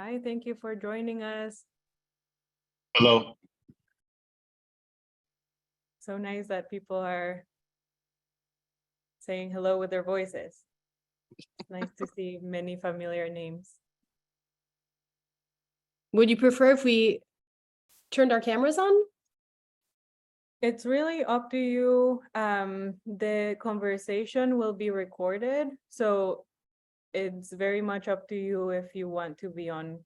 Hi, thank you for joining us. Hello. So nice that people are saying hello with their voices. Nice to see many familiar names. Would you prefer if we turned our cameras on? It's really up to you. The conversation will be recorded, so it's very much up to you if you want to be on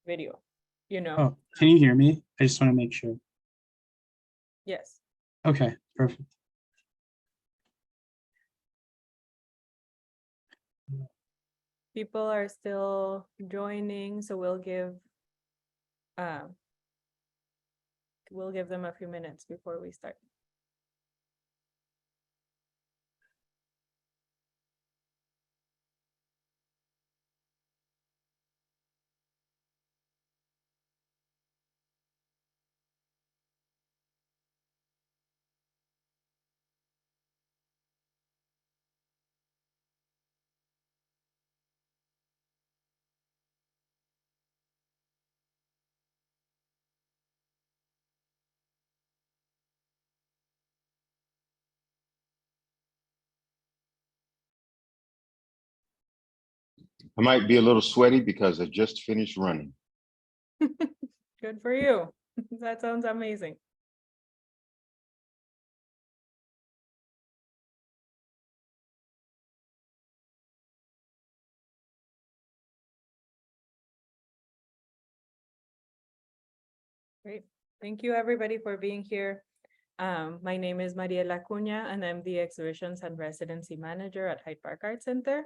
video, you know? Oh, can you hear me? I just want to make sure. Yes. Okay, perfect. People are still joining, so we'll give them a few minutes before we start. I might be a little sweaty because I just finished running. Good for you. That sounds amazing. Great. Thank you, everybody, for being here. My name is Mariela Cunha, and I'm the Exhibitions and Residency Manager at Hyde Park Art Center.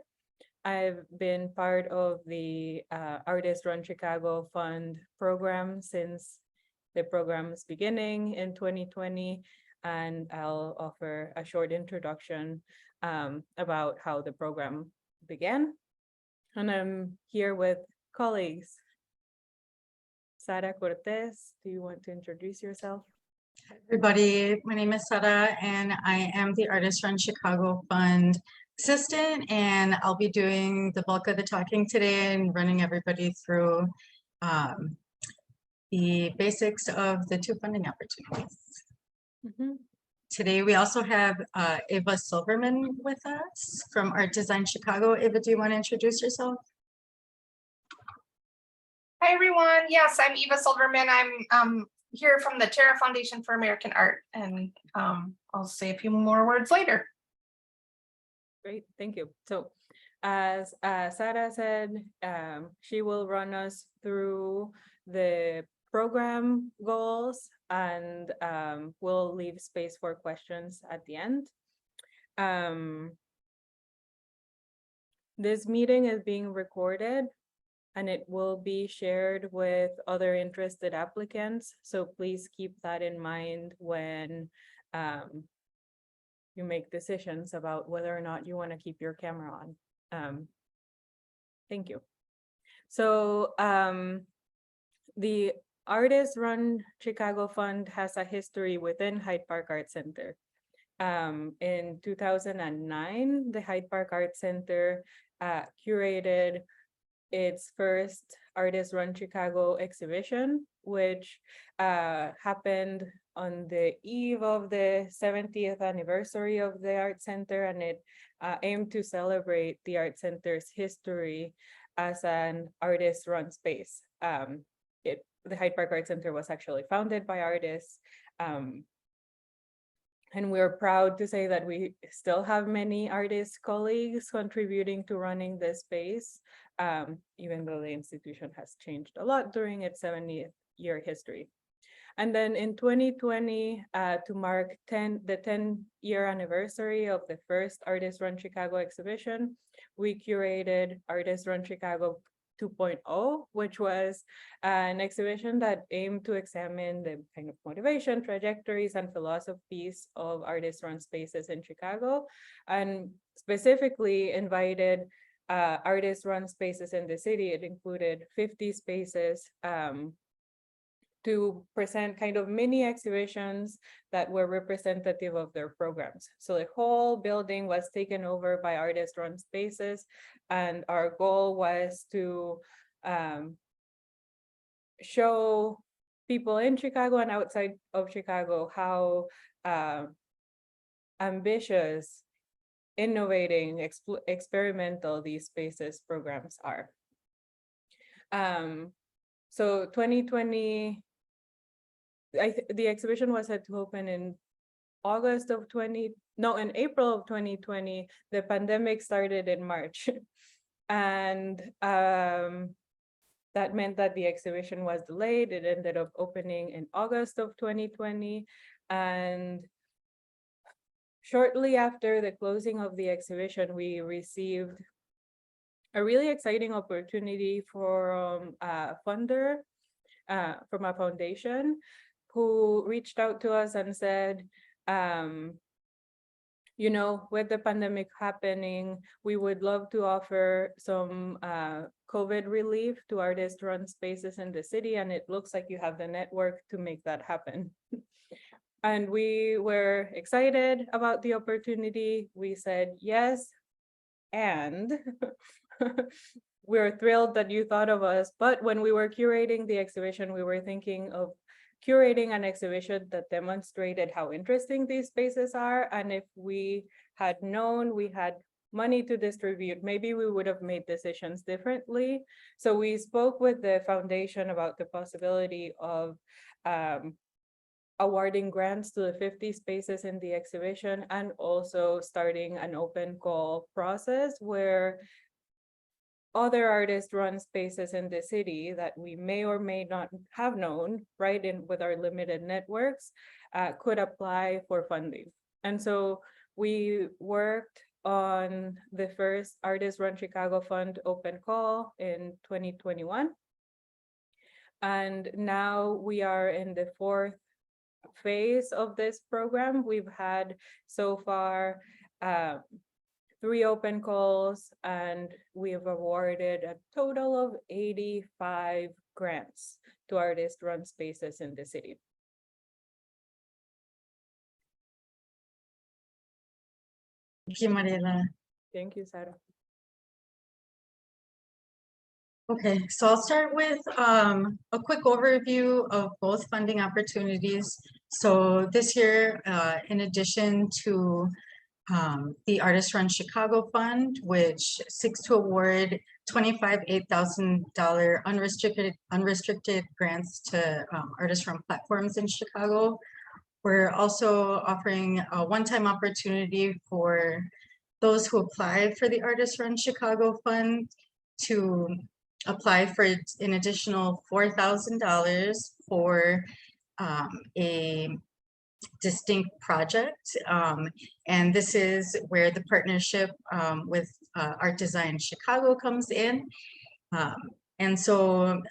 I've been part of the Artist Run Chicago Fund program since the program's beginning in 2020, and I'll offer a short introduction about how the program began. And I'm here with colleagues. Sara Cortez, do you want to introduce yourself? Everybody, my name is Sara and I am the Artist Run Chicago Fund assistant, and I'll be doing the bulk of the talking today and running everybody through the basics of the two funding opportunities. Today we also have Ava Silverman with us from Art Design Chicago. Ava, do you want to introduce yourself? Hi, everyone. Yes, I'm Eva Silverman. I'm here from the Terra Foundation for American Art, and I'll say a few more words later. Great, thank you. So as Sara said, she will run us through the program goals, and we'll leave space for questions at the end. This meeting is being recorded, and it will be shared with other interested applicants. So please keep that in mind when you make decisions about whether or not you want to keep your camera on. Thank you. So the Artist Run Chicago Fund has a history within Hyde Park Art Center. In 2009, the Hyde Park Art Center curated its first Artist Run Chicago exhibition, which happened on the eve of the 70th anniversary of the Art Center, and it aimed to celebrate the Art Center's history as an artist-run space. The Hyde Park Art Center was actually founded by artists, and we're proud to say that we still have many artist colleagues contributing to running this space, even though the institution has changed a lot during its 70-year history. And then in 2020, to mark the 10-year anniversary of the first Artist Run Chicago exhibition, we curated Artist Run Chicago 2.0, which was an exhibition that aimed to examine the kind of motivation, trajectories, and philosophies of artist-run spaces in Chicago, and specifically invited artist-run spaces in the city. It included 50 spaces to present kind of mini exhibitions that were representative of their programs. So the whole building was taken over by artist-run spaces, and our goal was to show people in Chicago and outside of Chicago how ambitious, innovating, experimental these spaces programs are. So 2020, the exhibition was set to open in in April of 2020. The pandemic started in March. And that meant that the exhibition was delayed. It ended up opening in August of 2020. And shortly after the closing of the exhibition, we received a really exciting opportunity from a funder from a foundation who reached out to us and said, you know, with the pandemic happening, we would love to offer some COVID relief to artist-run spaces in the city, and it looks like you have the network to make that happen. And we were excited about the opportunity. We said yes, and we're thrilled that you thought of us. But when we were curating the exhibition, we were thinking of curating an exhibition that demonstrated how interesting these spaces are. And if we had known we had money to distribute, maybe we would have made decisions differently. So we spoke with the foundation about the possibility of awarding grants to the 50 spaces in the exhibition, and also starting an open call process where other artist-run spaces in the city that we may or may not have known, right, with our limited networks, could apply for funding. And so we worked on the first Artist-Run Chicago Fund open call in 2021. And now we are in the 4th phase of this program. We've had so far 3 open calls, and we have awarded a total of 85 grants to artist-run spaces in the city. Thank you, Mariela. Thank you, Sarah. Okay, so I'll start with a quick overview of both funding opportunities. So this year, in addition to the Artist Run Chicago Fund, which seeks to award $25 $8,000 unrestricted grants to artist run platforms in Chicago. We're also offering a one-time opportunity for those who apply for the Artist Run Chicago Fund to apply for an additional $4,000 for a distinct project. And this is where the partnership with Art Design Chicago comes in. And so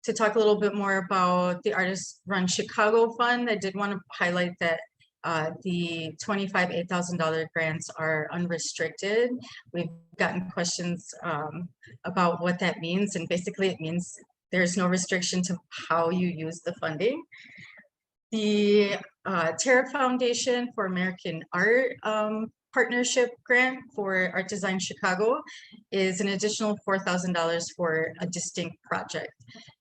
to talk a little bit more about the Artist Run Chicago Fund, I did want to highlight that the $25 $8,000 grants are unrestricted. We've gotten questions about what that means, and basically it means there's no restriction to how you use the funding. The Terra Foundation for American Art partnership grant for Art Design Chicago is an additional $4,000 for a distinct project.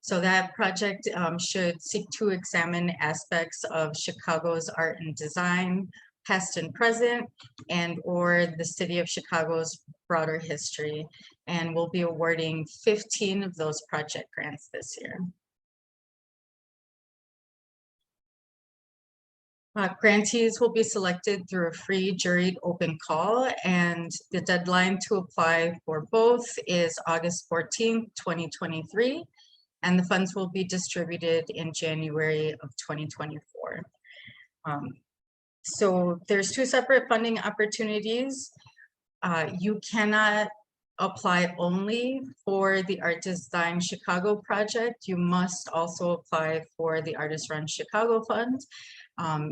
So that project should seek to examine aspects of Chicago's art and design, past and present, and or the city of Chicago's broader history. And we'll be awarding 15 of those project grants this year. Grantees will be selected through a free juried open call, and the deadline to apply for both is August 14th, 2023, and the funds will be distributed in January of 2024. So there's 2 separate funding opportunities. You cannot apply only for the Art Design Chicago project. You must also apply for the Artist Run Chicago Fund.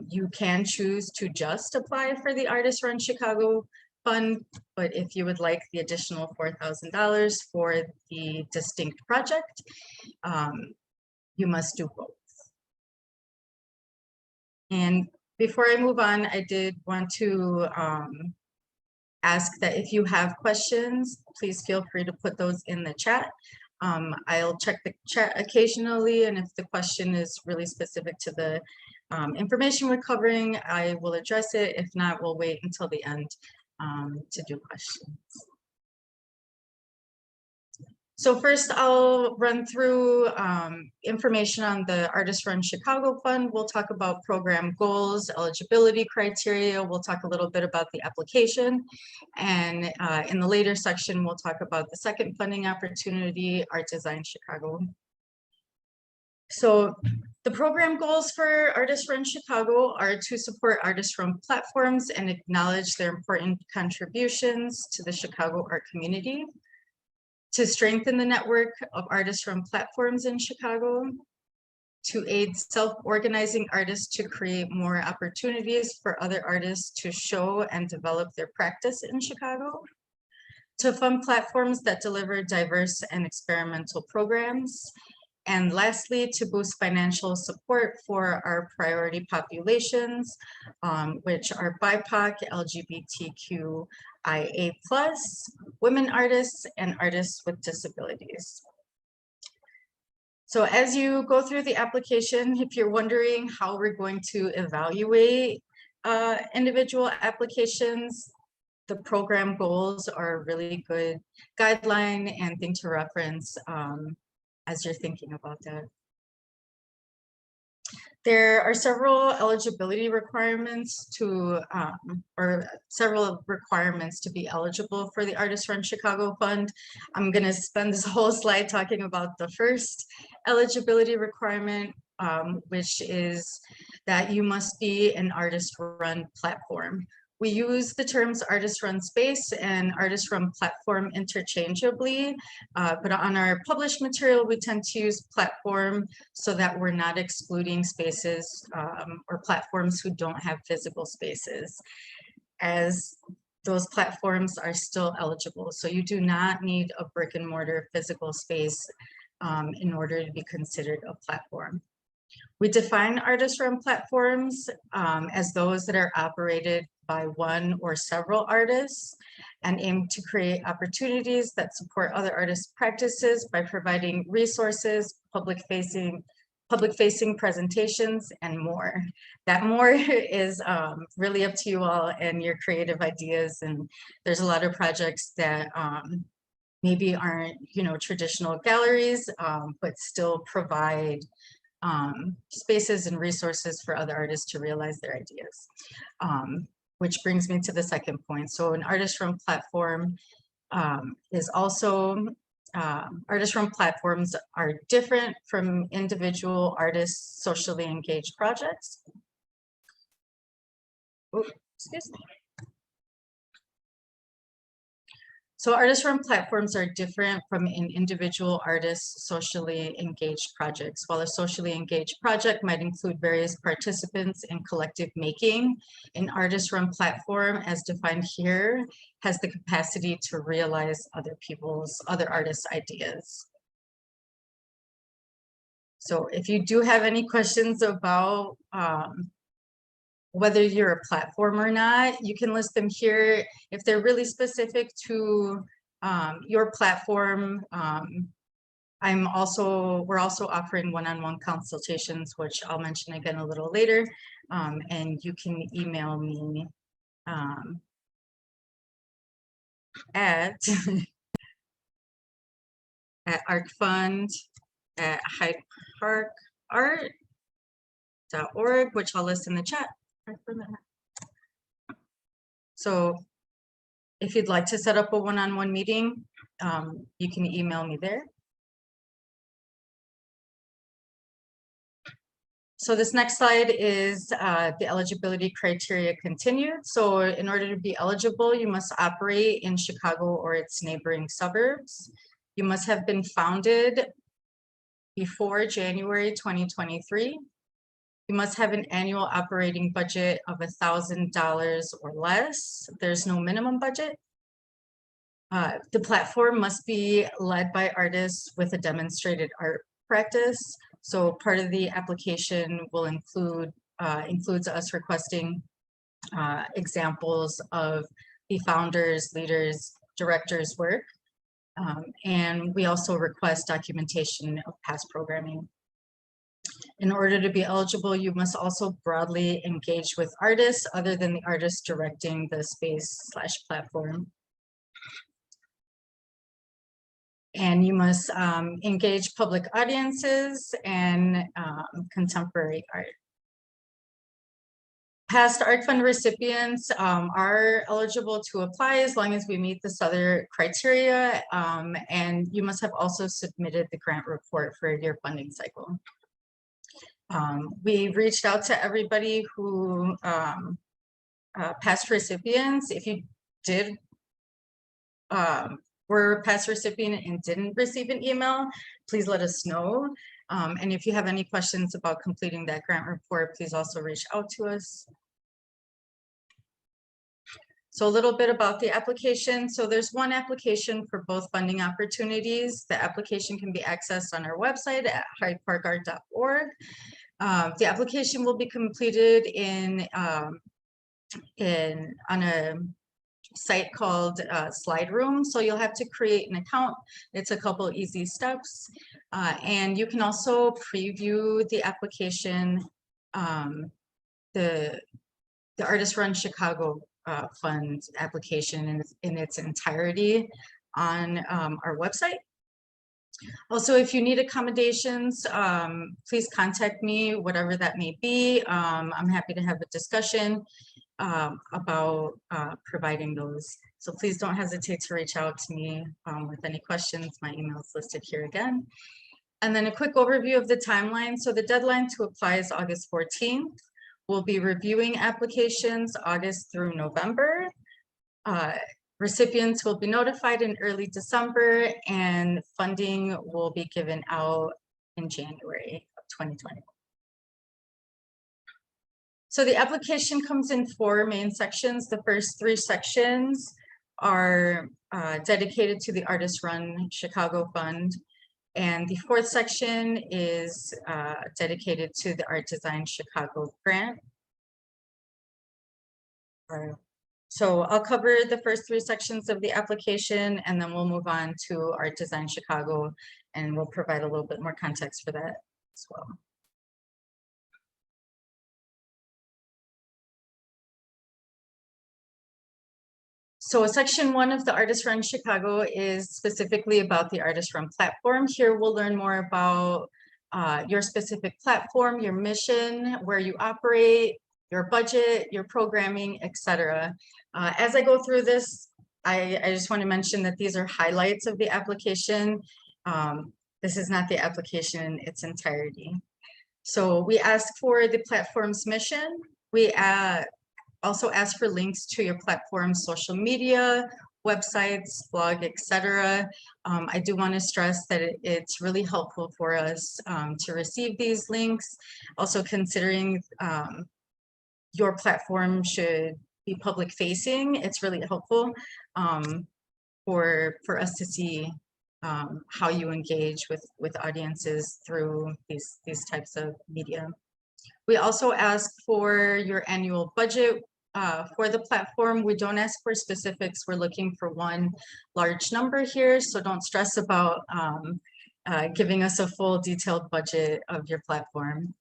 You can choose to just apply for the Artist Run Chicago Fund, but if you would like the additional $4,000 for the distinct project, you must do both. And before I move on, I did want to ask that if you have questions, please feel free to put those in the chat. I'll check the chat occasionally, and if the question is really specific to the information we're covering, I will address it. If not, we'll wait until the end to do questions. So first, I'll run through information on the Artist Run Chicago Fund. We'll talk about program goals, eligibility criteria. We'll talk a little bit about the application. And in the later section, we'll talk about the second funding opportunity, Art Design Chicago. So the program goals for Artist Run Chicago are to support artist-run platforms and acknowledge their important contributions to the Chicago art community, to strengthen the network of artist-run platforms in Chicago, to aid self-organizing artists to create more opportunities for other artists to show and develop their practice in Chicago, to fund platforms that deliver diverse and experimental programs, and lastly, to boost financial support for our priority populations, which are BIPOC, LGBTQIA+, women artists, and artists with disabilities. So as you go through the application, if you're wondering how we're going to evaluate individual applications, the program goals are a really good guideline and thing to reference as you're thinking about that. There are several eligibility requirements to, or several requirements to be eligible for the Artist Run Chicago Fund. I'm going to spend this whole slide talking about the first eligibility requirement, which is that you must be an artist-run platform. We use the terms artist-run space and artist-run platform interchangeably, but on our published material, we tend to use platform so that we're not excluding spaces or platforms who don't have physical spaces, as those platforms are still eligible. So you do not need a brick and mortar physical space in order to be considered a platform. We define artist-run platforms as those that are operated by one or several artists and aim to create opportunities that support other artists' practices by providing resources, public-facing presentations, and more. That more is really up to you all and your creative ideas. And there's a lot of projects that maybe aren't, traditional galleries, but still provide spaces and resources for other artists to realize their ideas. Which brings me to the second point. So an artist-run platform is also, artist-run platforms are different from individual artists' socially engaged projects. Ooh, excuse me. So artist-run platforms are different from an individual artist's socially engaged projects. While a socially engaged project might include various participants in collective making, an artist-run platform, as defined here, has the capacity to realize other artists' ideas. So if you do have any questions about whether you're a platform or not, you can list them here. If they're really specific to your platform, we're also offering one-on-one consultations, which I'll mention again a little later. And you can email me at artfund@hydeparkart.org, which I'll list in the chat. So if you'd like to set up a one-on-one meeting, you can email me there. So this next slide is the eligibility criteria continued. So in order to be eligible, you must operate in Chicago or its neighboring suburbs. You must have been founded before January 2023. You must have an annual operating budget of $1,000 or less. There's no minimum budget. The platform must be led by artists with a demonstrated art practice. So part of the application will includes us requesting examples of the founders, leaders, directors' work. And we also request documentation of past programming. In order to be eligible, you must also broadly engage with artists other than the artists directing the space/platform. And you must engage public audiences and contemporary art. Past Art Fund recipients are eligible to apply as long as we meet this other criteria. And you must have also submitted the grant report for your funding cycle. We reached out to everybody who past recipients. If you did were a past recipient and didn't receive an email, please let us know. And if you have any questions about completing that grant report, please also reach out to us. So a little bit about the application. So there's one application for both funding opportunities. The application can be accessed on our website at hydeparkart.org. The application will be completed on a site called Slide Room. So you'll have to create an account. It's a couple easy steps. And you can also preview the application, the Artist Run Chicago Fund application in its entirety on our website. Also, if you need accommodations, please contact me, whatever that may be. I'm happy to have a discussion about providing those. So please don't hesitate to reach out to me with any questions. My email is listed here again. And then a quick overview of the timeline. So the deadline to apply is August 14th. We'll be reviewing applications August through November. Recipients will be notified in early December, and funding will be given out in January of 2020. So the application comes in 4 main sections. The first 3 sections are dedicated to the Artist Run Chicago Fund. And the 4th section is dedicated to the Art Design Chicago grant. So I'll cover the first 3 sections of the application, and then we'll move on to Art Design Chicago, and we'll provide a little bit more context for that as well. So section 1 of the Artist Run Chicago is specifically about the Artist Run platform. Here we'll learn more about your specific platform, your mission, where you operate, your budget, your programming, etc. As I go through this, I just want to mention that these are highlights of the application. This is not the application in its entirety. So we ask for the platform's mission. We also ask for links to your platform's social media, websites, blog, etc. I do want to stress that it's really helpful for us to receive these links. Also considering your platform should be public facing, it's really helpful for us to see how you engage with audiences through these types of media. We also ask for your annual budget for the platform. We don't ask for specifics. We're looking for one large number here, so don't stress about giving us a full detailed budget of your platform.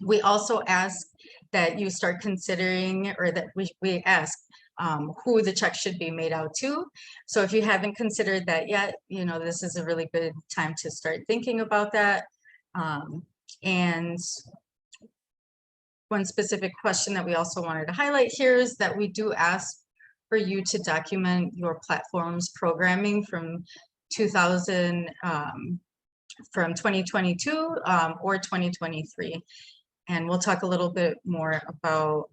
We also ask that you start considering, or that we ask who the check should be made out to. So if you haven't considered that yet, you know, this is a really good time to start thinking about that. And one specific question that we also wanted to highlight here is that we do ask for you to document your platform's programming from 2022 or 2023. And we'll talk a little bit more about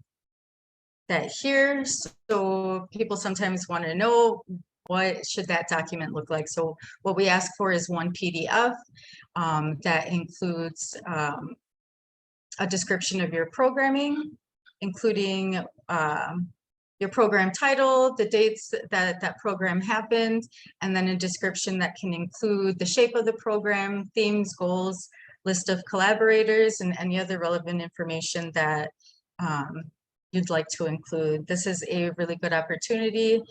that here. So people sometimes want to know, what should that document look like? So what we ask for is one PDF that includes a description of your programming, including your program title, the dates that program happened, and then a description that can include the shape of the program, themes, goals, list of collaborators, and any other relevant information that you'd like to include. This is a really good opportunity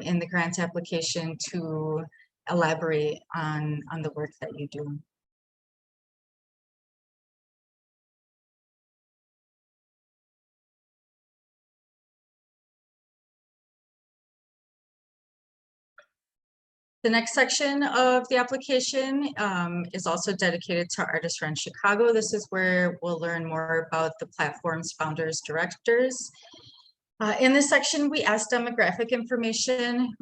in the grant application to elaborate on the work that you do. The next section of the application is also dedicated to Artists Run Chicago. This is where we'll learn more about the platform's founders, directors. In this section, we ask demographic information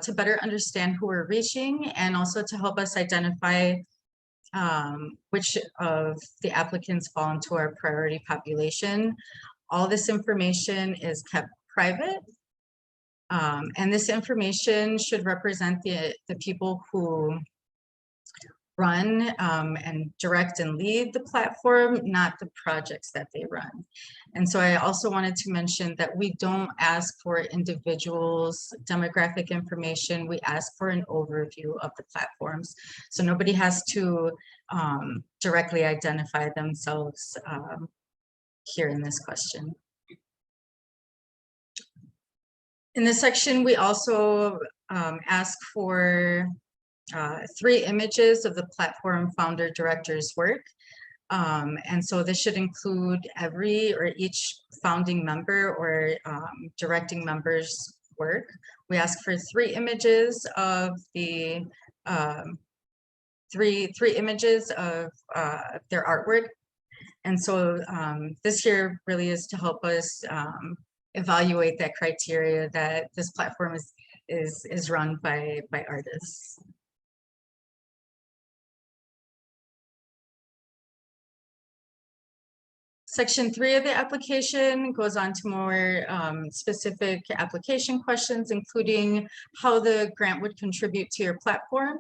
to better understand who we're reaching and also to help us identify which of the applicants fall into our priority population. All this information is kept private. And this information should represent the people who run and direct and lead the platform, not the projects that they run. And so I also wanted to mention that we don't ask for individuals' demographic information. We ask for an overview of the platforms. So nobody has to directly identify themselves here in this question. In this section, we also ask for 3 images of the platform founder director's work. And so this should include every or each founding member or directing member's work. We ask for 3 images of the three images of their artwork. And so this here really is to help us evaluate that criteria that this platform is run by artists. Section 3 of the application goes on to more specific application questions, including how the grant would contribute to your platform,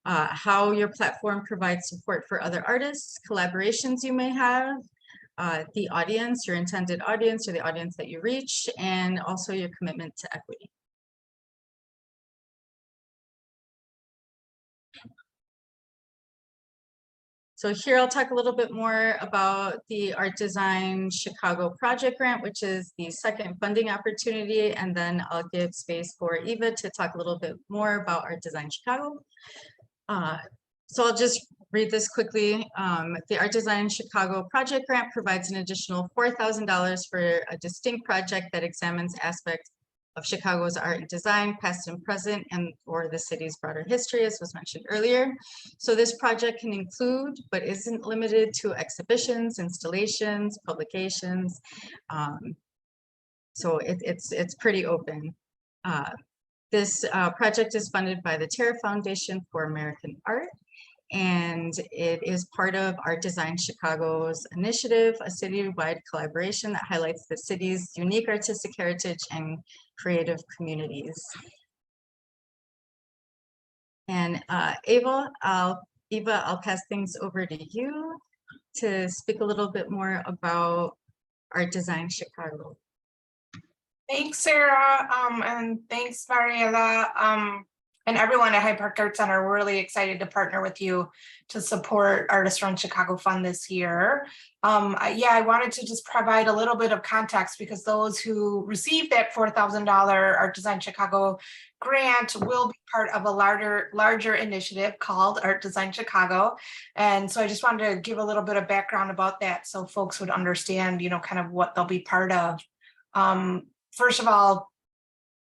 how your platform provides support for other artists, collaborations you may have, the audience, your intended audience, or the audience that you reach, and also your commitment to equity. So here I'll talk a little bit more about the Art Design Chicago Project Grant, which is the second funding opportunity, and then I'll give space for Eva to talk a little bit more about Art Design Chicago. So I'll just read this quickly. The Art Design Chicago Project Grant provides an additional $4,000 for a distinct project that examines aspects of Chicago's art and design, past and present, and or the city's broader history, as was mentioned earlier. So this project can include, but isn't limited to, exhibitions, installations, publications. So it's pretty open. This project is funded by the Terra Foundation for American Art, and it is part of Art Design Chicago's initiative, a citywide collaboration that highlights the city's unique artistic heritage and creative communities. And Eva, I'll pass things over to you to speak a little bit more about Art Design Chicago. Thanks, Sarah, and thanks, Mariela, and everyone at Hyde Park Art Center. We're really excited to partner with you to support Artists Run Chicago Fund this year. I wanted to just provide a little bit of context because those who received that $4,000 Art Design Chicago grant will be part of a larger initiative called Art Design Chicago. And so I just wanted to give a little bit of background about that so folks would understand, kind of what they'll be part of. First of all,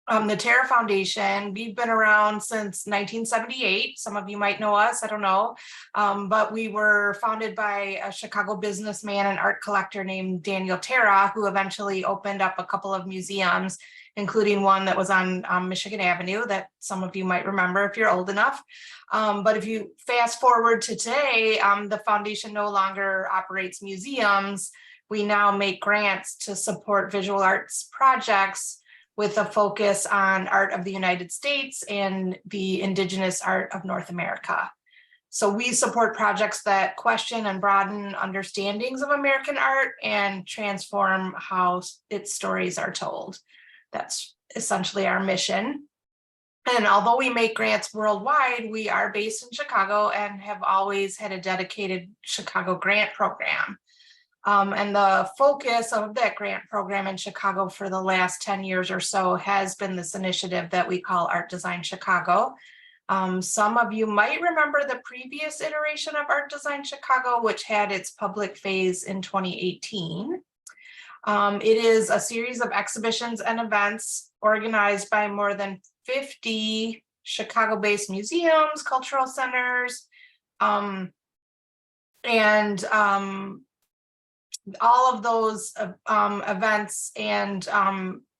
the Terra Foundation, we've been around since 1978. Some of you might know us, I don't know. But we were founded by a Chicago businessman and art collector named Daniel Terra, who eventually opened up a couple of museums, including one that was on Michigan Avenue that some of you might remember if you're old enough. But if you fast forward to today, the foundation no longer operates museums. We now make grants to support visual arts projects with a focus on art of the United States and the indigenous art of North America. So we support projects that question and broaden understandings of American art and transform how its stories are told. That's essentially our mission. And although we make grants worldwide, we are based in Chicago and have always had a dedicated Chicago grant program. And the focus of that grant program in Chicago for the last 10 years or so has been this initiative that we call Art Design Chicago. Some of you might remember the previous iteration of Art Design Chicago, which had its public phase in 2018. It is a series of exhibitions and events organized by more than 50 Chicago-based museums, cultural centers, and all of those events and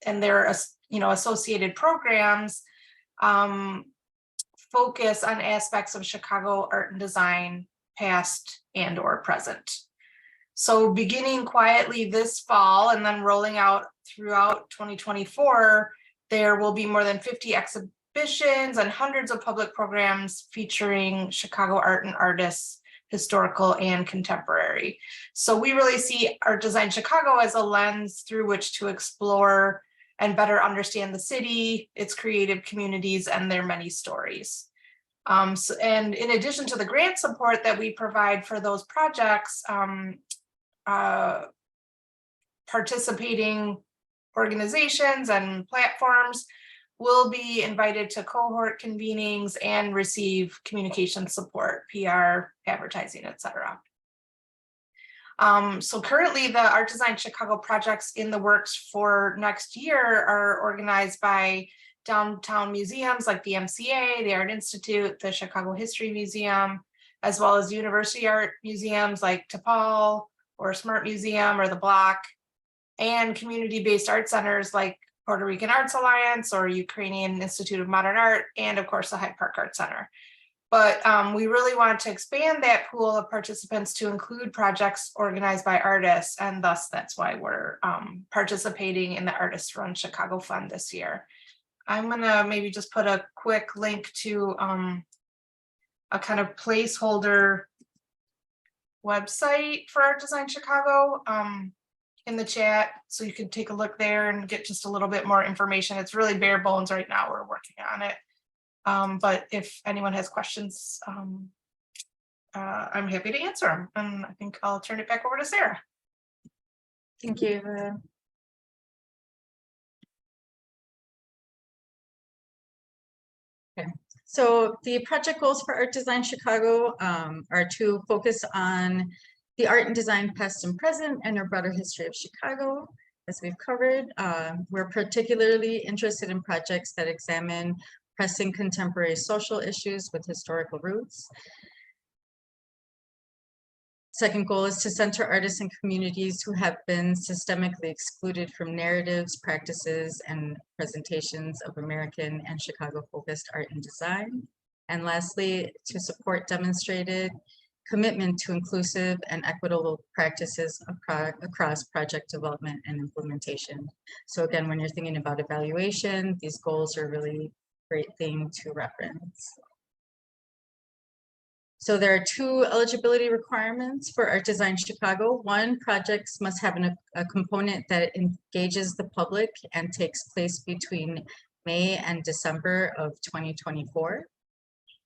their associated programs focus on aspects of Chicago art and design, past and or present. So beginning quietly this fall and then rolling out throughout 2024, there will be more than 50 exhibitions and hundreds of public programs featuring Chicago art and artists, historical and contemporary. So we really see Art Design Chicago as a lens through which to explore and better understand the city, its creative communities, and their many stories. And in addition to the grant support that we provide for those projects, participating organizations and platforms will be invited to cohort convenings and receive communication support, PR, advertising, etc. So currently the Art Design Chicago projects in the works for next year are organized by downtown museums like the MCA, the Art Institute, the Chicago History Museum, as well as university art museums like TEPAL or Smart Museum or the Block, and community-based art centers like Puerto Rican Arts Alliance or Ukrainian Institute of Modern Art, and of course the Hyde Park Art Center. But we really want to expand that pool of participants to include projects organized by artists, and thus that's why we're participating in the Artists Run Chicago Fund this year. I'm gonna maybe just put a quick link to a kind of placeholder website for Art Design Chicago in the chat, so you can take a look there and get just a little bit more information. It's really bare bones right now. We're working on it. But if anyone has questions, I'm happy to answer them. And I think I'll turn it back over to Sarah. Thank you. Okay, so the project goals for Art Design Chicago are to focus on the art and design past and present and a broader history of Chicago, as we've covered. We're particularly interested in projects that examine pressing contemporary social issues with historical roots. Second goal is to center artists and communities who have been systemically excluded from narratives, practices, and presentations of American and Chicago-focused art and design. And lastly, to support demonstrated commitment to inclusive and equitable practices across project development and implementation. So again, when you're thinking about evaluation, these goals are really great thing to reference. So there are two eligibility requirements for Art Design Chicago. One, projects must have a component that engages the public and takes place between May and December of 2024.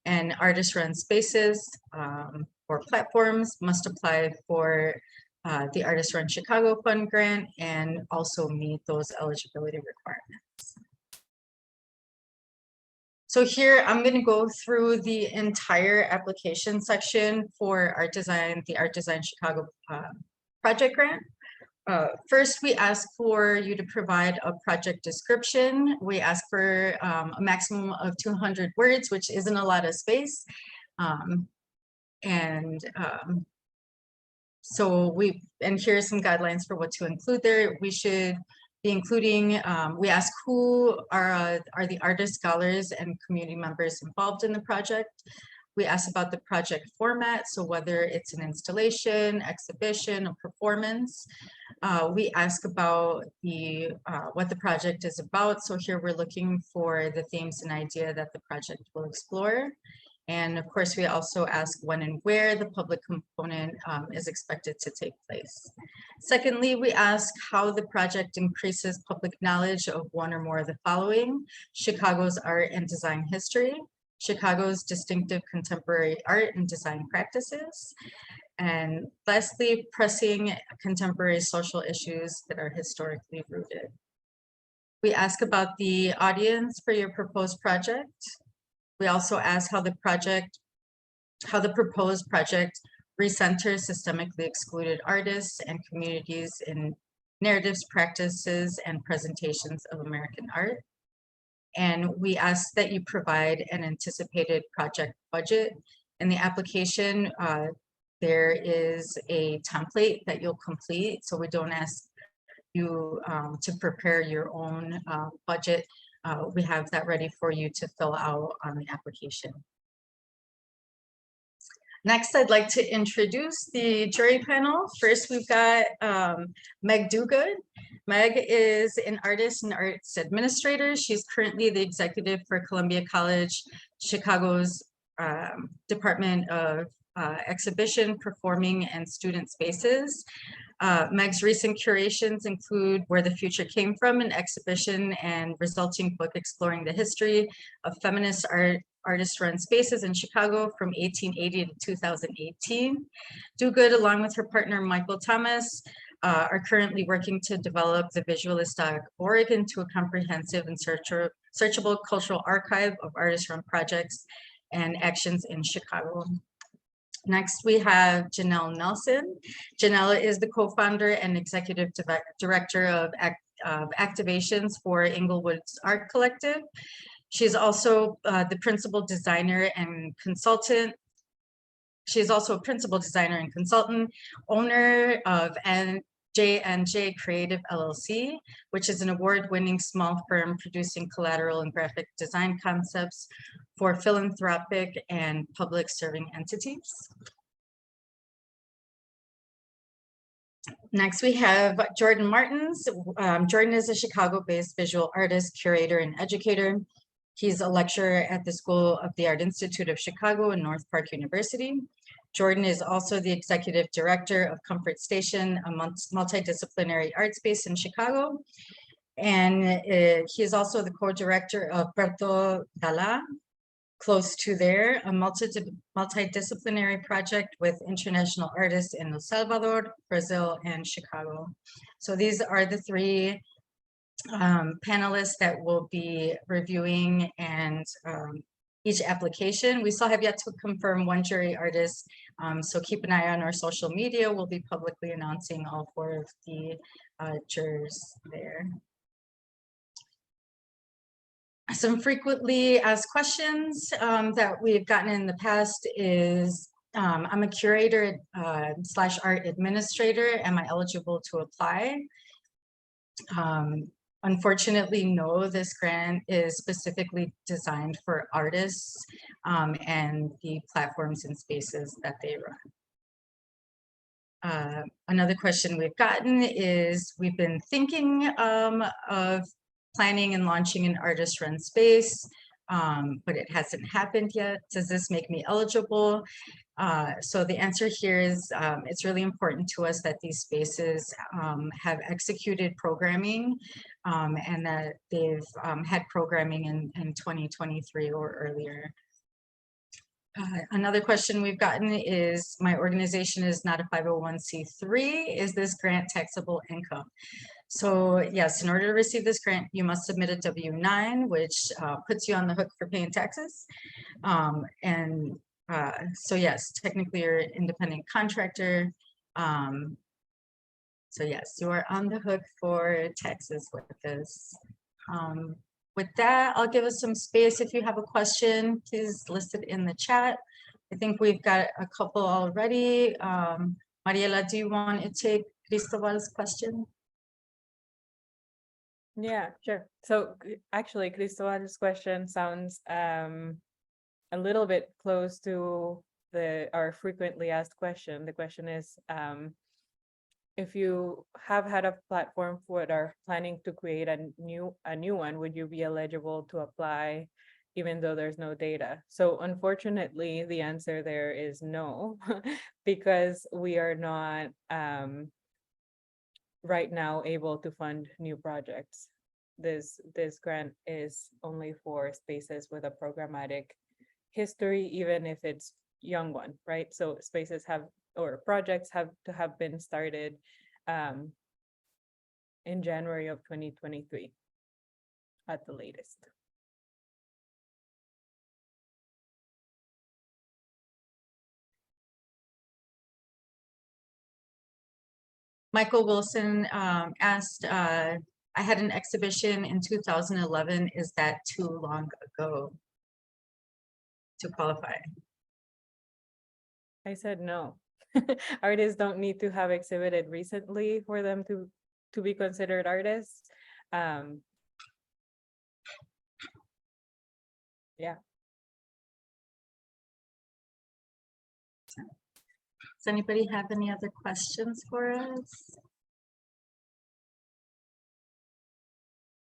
And artist-run spaces or platforms must apply for the Artist Run Chicago Fund grant and also meet those eligibility requirements. So here I'm going to go through the entire application section for Art Design, the Art Design Chicago project grant. First, we ask for you to provide a project description. We ask for a maximum of 200 words, which isn't a lot of space. So here are some guidelines for what to include there. We should be including, we ask who are the artists, scholars, and community members involved in the project. We ask about the project format, so whether it's an installation, exhibition, or performance. We ask about what the project is about. So here we're looking for the themes and idea that the project will explore. And of course, we also ask when and where the public component is expected to take place. Secondly, we ask how the project increases public knowledge of one or more of the following: Chicago's art and design history, Chicago's distinctive contemporary art and design practices, and lastly, pressing contemporary social issues that are historically rooted. We ask about the audience for your proposed project. We also asked how the proposed project recenters systemically excluded artists and communities in narratives, practices, and presentations of American art. And we ask that you provide an anticipated project budget. In the application, there is a template that you'll complete, so we don't ask you to prepare your own budget. We have that ready for you to fill out on the application. Next, I'd like to introduce the jury panel. First, we've got Meg Dogood. Meg is an artist and arts administrator. She's currently the executive for Columbia College Chicago's Department of Exhibition, Performing, and Student Spaces. Meg's recent curations include Where the Future Came From, an exhibition and resulting book exploring the history of feminist artist-run spaces in Chicago from 1880 to 2018. Dogood, along with her partner Michael Thomas, are currently working to develop the Visualist.org into a comprehensive and searchable cultural archive of artist-run projects and actions in Chicago. Next, we have Janelle Nelson. Janelle is the co-founder and executive director of activations for Inglewood's Art Collective. She's also the principal designer and consultant. She is also a principal designer and consultant, owner of J&J Creative LLC, which is an award-winning small firm producing collateral and graphic design concepts for philanthropic and public serving entities. Next, we have Jordan Martins. Jordan is a Chicago-based visual artist, curator, and educator. He's a lecturer at the School of the Art Institute of Chicago and North Park University. Jordan is also the executive director of Comfort Station, a multidisciplinary art space in Chicago. And he is also the co-director of Puerto Dala, Close to There, a multidisciplinary project with international artists in El Salvador, Brazil, and Chicago. So these are the three panelists that will be reviewing and each application. We still have yet to confirm one jury artist, so keep an eye on our social media. We'll be publicly announcing all four of the jurors there. Some frequently asked questions that we've gotten in the past is, I'm a curator / art administrator. Am I eligible to apply? Unfortunately, no, this grant is specifically designed for artists and the platforms and spaces that they run. Another question we've gotten is, we've been thinking of planning and launching an artist-run space, but it hasn't happened yet. Does this make me eligible? So the answer here is it's really important to us that these spaces have executed programming and that they've had programming in 2023 or earlier. Another question we've gotten is, my organization is not a 501c3. Is this grant taxable income? So yes, in order to receive this grant, you must submit a W-9, which puts you on the hook for paying taxes. So yes, technically you're an independent contractor. So yes, you are on the hook for taxes with this. With that, I'll give us some space. If you have a question, please list it in the chat. I think we've got a couple already. Mariela, do you want to take Cristobal's question? Yeah, sure. So actually, Cristobal's question sounds a little bit close to our frequently asked question. The question is, if you have had a platform but are planning to create a new one, would you be eligible to apply even though there's no data? So unfortunately, the answer there is no, because we are not right now able to fund new projects. This grant is only for spaces with a programmatic history, even if it's young one, right? So spaces have, or projects have to have been started in January of 2023 at the latest. Michael Wilson asked, I had an exhibition in 2011. Is that too long ago to qualify? I said no. Artists don't need to have exhibited recently for them to be considered artists. Yeah. Does anybody have any other questions for us?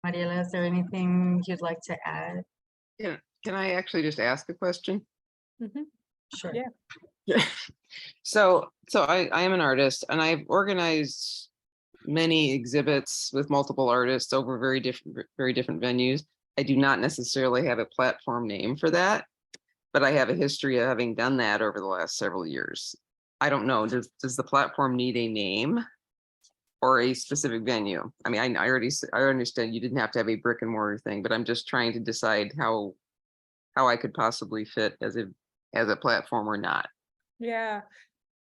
Mariela, is there anything you'd like to add? Can I actually just ask a question? Mhm. Sure. Yeah. So I am an artist and I've organized many exhibits with multiple artists over very different venues. I do not necessarily have a platform name for that, but I have a history of having done that over the last several years. I don't know, does the platform need a name or a specific venue? I mean, I understand you didn't have to have a brick and mortar thing, but I'm just trying to decide how I could possibly fit as a platform or not. Yeah.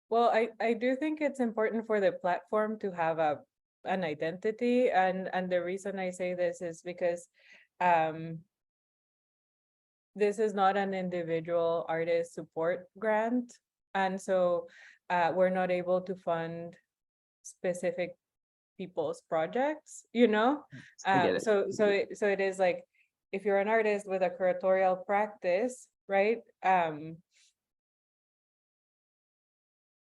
Well, I do think it's important for the platform to have an identity, and the reason I say this is because this is not an individual artist support grant, and so we're not able to fund specific people's projects, you know? I get it. So it is like, if you're an artist with a curatorial practice, right?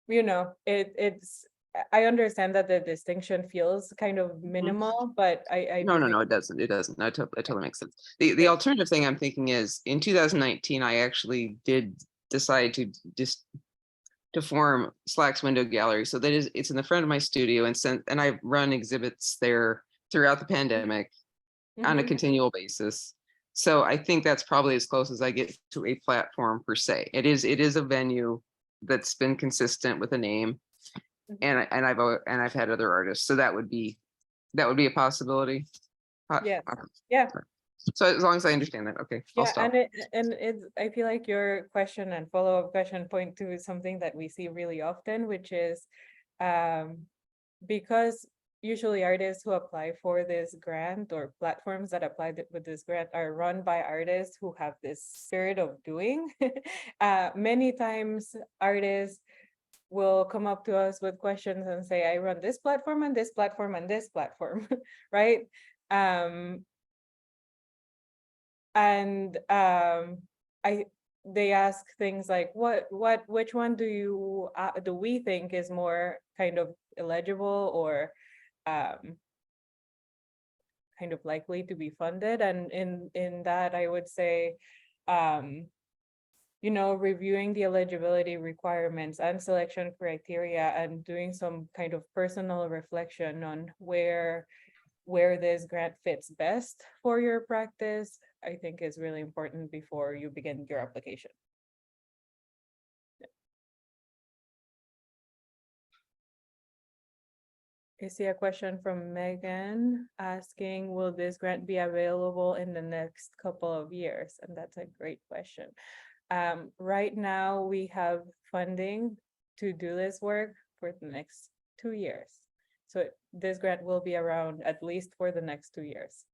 You know, it's, I understand that the distinction feels kind of minimal, but I No, do think- it doesn't. It doesn't. That totally makes sense. The alternative thing I'm thinking is in 2019, I actually did decide to just to form Slack's Window Gallery. So that is, it's in the front of my studio, and I've run exhibits there throughout the pandemic on a Mhm. continual basis. So I think that's probably as close as I get to a platform per se. It is a venue that's been consistent with a name, and I've had other artists. So that would be a possibility. Yes. Yeah. So as long as I understand that, okay, I'll Yeah, stop. and it's, I feel like your question and follow-up question point to something that we see really often, which is because usually artists who apply for this grant or platforms that apply with this grant are run by artists who have this spirit of doing. Many times artists will come up to us with questions and say, I run this platform and this platform and this platform, right? And they ask things like, which one do we think is more kind of eligible or kind of likely to be funded? And in that, I would say, you know, reviewing the eligibility requirements and selection criteria and doing some kind of personal reflection on where this grant fits best for your practice, I think is really important before you begin your application. I see a question from Megan asking, will this grant be available in the next couple of years? And that's a great question. Right now, we have funding to do this work for the next 2 years. So this grant will be around at least for the next 2 years.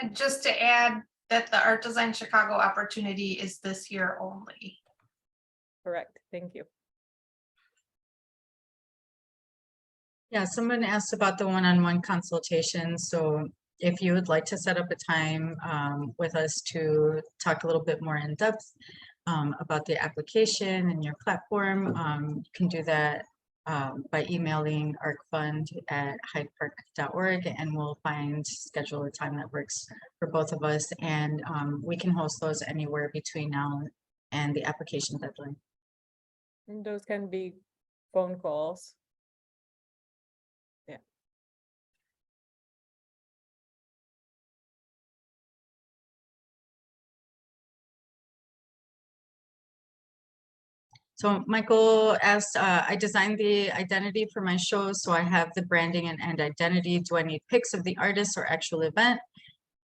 And just to add that the Art Design Chicago opportunity is this year only. Correct. Thank you. Yeah, someone asked about the one-on-one consultation. So if you would like to set up a time with us to talk a little bit more in depth about the application and your platform, you can do that by emailing arcfund@hydepark.org, and we'll schedule a time that works for both of us. And we can host those anywhere between now and the application deadline. And those can be phone calls. Yeah. So Michael asked, I designed the identity for my show, so I have the branding and identity. Do I need pics of the artist or actual event?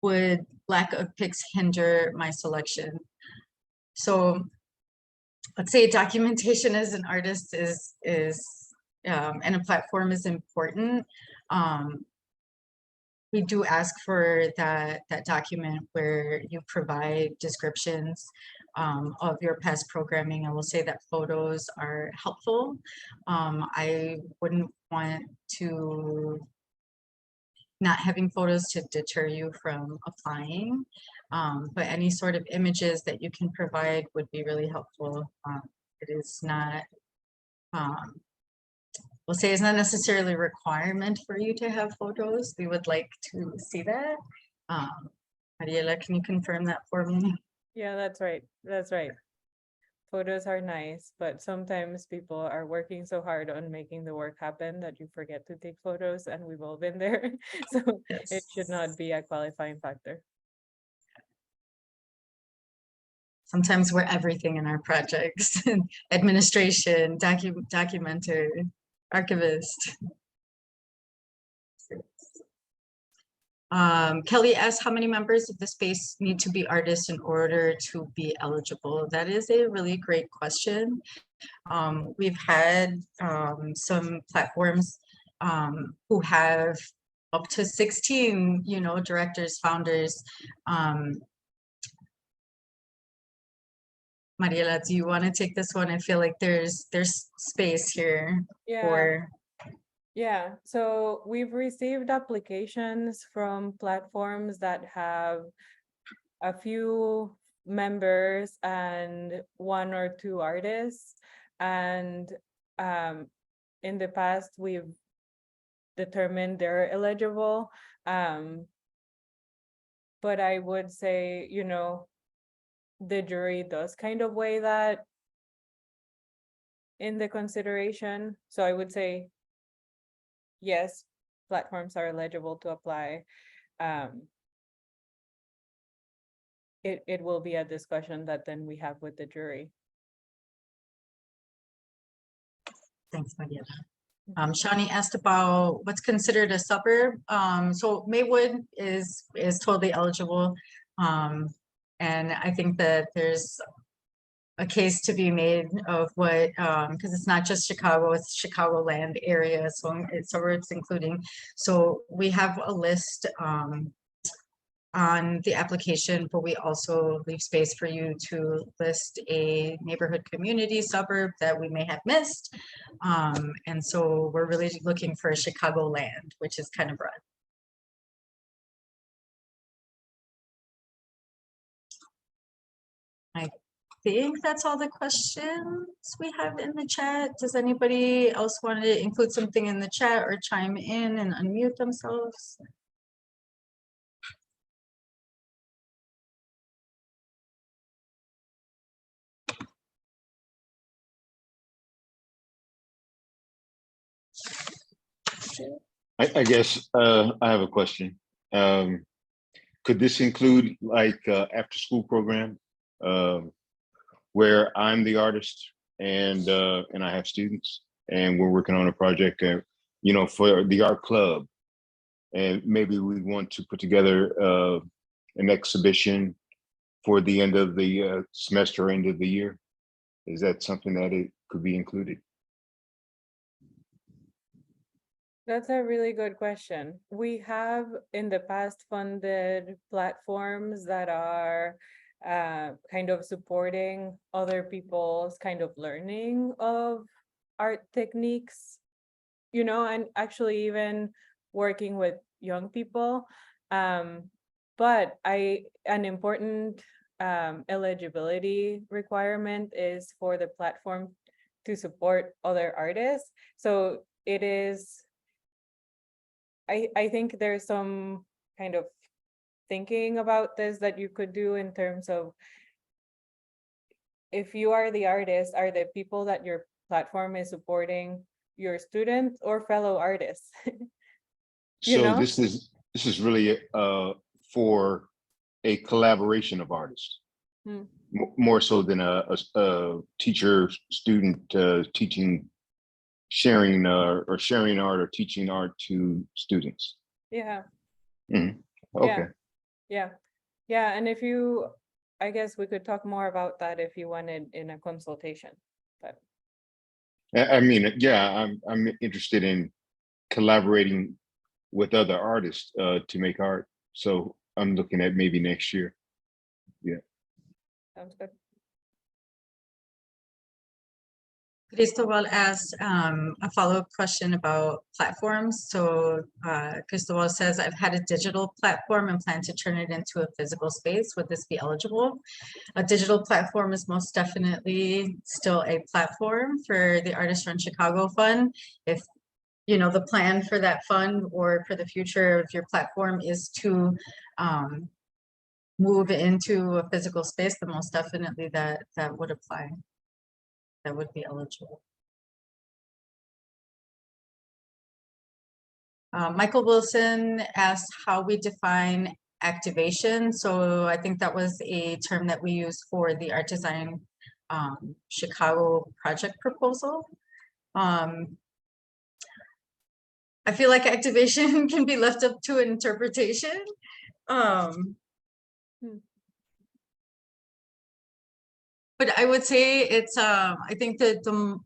Would lack of pics hinder my selection? So let's say documentation as an artist and a platform is important. We do ask for that document where you provide descriptions of your past programming. I will say that photos are helpful. I wouldn't want to not having photos to deter you from applying, but any sort of images that you can provide would be really helpful. It is not, we'll say it's not necessarily a requirement for you to have photos. We would like to see that. Mariela, can you confirm that for me? Yeah, that's right. That's right. Photos are nice, but sometimes people are working so hard on making the work happen that you forget to take photos, and we've all been there. So it should not be a qualifying factor. Sometimes we're everything in our projects: administration, documenter, archivist. Kelly asked how many members of the space need to be artists in order to be eligible. That is a really great question. We've had some platforms who have up to 16, directors, founders. Mariela, do you want to take this one? I feel like there's space here for. Yeah, so we've received applications from platforms that have a few members and 1 or 2 artists. And in the past, we've determined they're eligible. But I would say, the jury does kind of weigh that in the consideration. So I would say, yes, platforms are eligible to apply. It will be a discussion that then we have with the jury. Thanks, Mariela. Shani asked about what's considered a suburb. So Maywood is totally eligible. And I think that there's a case to be made of what, because it's not just Chicago, it's Chicagoland area, so it's suburbs including. So we have a list on the application, but we also leave space for you to list a neighborhood community suburb that we may have missed. And so we're really looking for Chicagoland, which is kind of broad. I think that's all the questions we have in the chat. Does anybody else want to include something in the chat or chime in and unmute themselves? I guess I have a question. Could this include like after school program where I'm the artist and I have students and we're working on a project, for the art club, and maybe we want to put together an exhibition for the end of the semester, end of the year? Is that something that it could be included? That's a really good question. We have in the past funded platforms that are kind of supporting other people's kind of learning of art techniques, and actually even working with young people. But an important eligibility requirement is for the platform to support other artists. So it is, I think there's some kind of thinking about this that you could do in terms of, if you are the artist, are the people that your platform is supporting your students or fellow artists? So this is really for a collaboration of artists, more so than a teacher student teaching, sharing or sharing art or teaching art to students. Yeah. Okay. Yeah. And if you I guess we could talk more about that if you wanted in a consultation, but I mean, yeah, I'm interested in collaborating with other artists to make art. So I'm looking at maybe next year. sounds good. Cristobal asked a follow-up question about platforms. So Cristobal says, I've had a digital platform and plan to turn it into a physical space. Would this be eligible? A digital platform is most definitely still a platform for the Artists Run Chicago Fund. If you know the plan for that fund or for the future of your platform is to move into a physical space, then most definitely that would apply. That would be eligible. Michael Wilson asked how we define activation. So I think that was a term that we used for the Art Design Chicago project proposal. I feel like activation can be left up to interpretation. But I would say it's, I think that the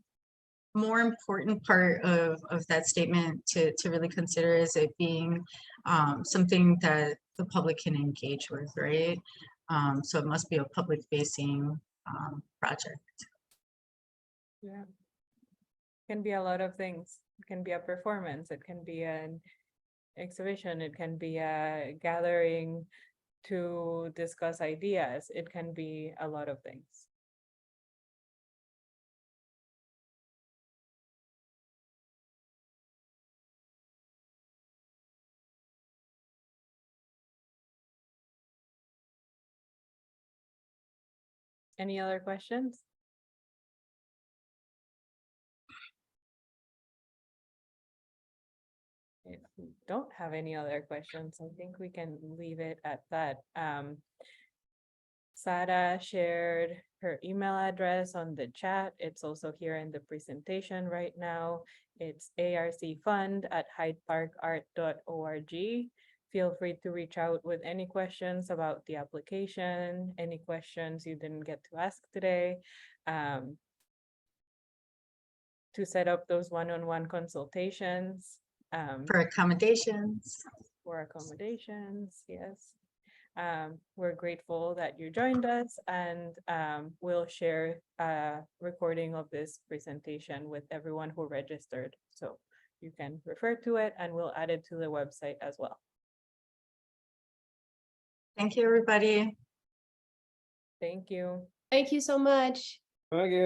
more important part of that statement to really consider is it being something that the public can engage with, right? So it must be a public facing project. Yeah. Can be a lot of things. It can be a performance, it can be an exhibition, it can be a gathering to discuss ideas, it can be a lot of things. Any other questions? If we don't have any other questions, I think we can leave it at that. Sarah shared her email address on the chat. It's also here in the presentation right now. It's arcfund@hydeparkart.org. Feel free to reach out with any questions about the application, any questions you didn't get to ask today. To set up those one-on-one consultations. For accommodations. For accommodations, yes. We're grateful that you joined us, and we'll share a recording of this presentation with everyone who registered. So you can refer to it, and we'll add it to the website as well. Thank you, everybody. Thank you. Thank you so much. Okay.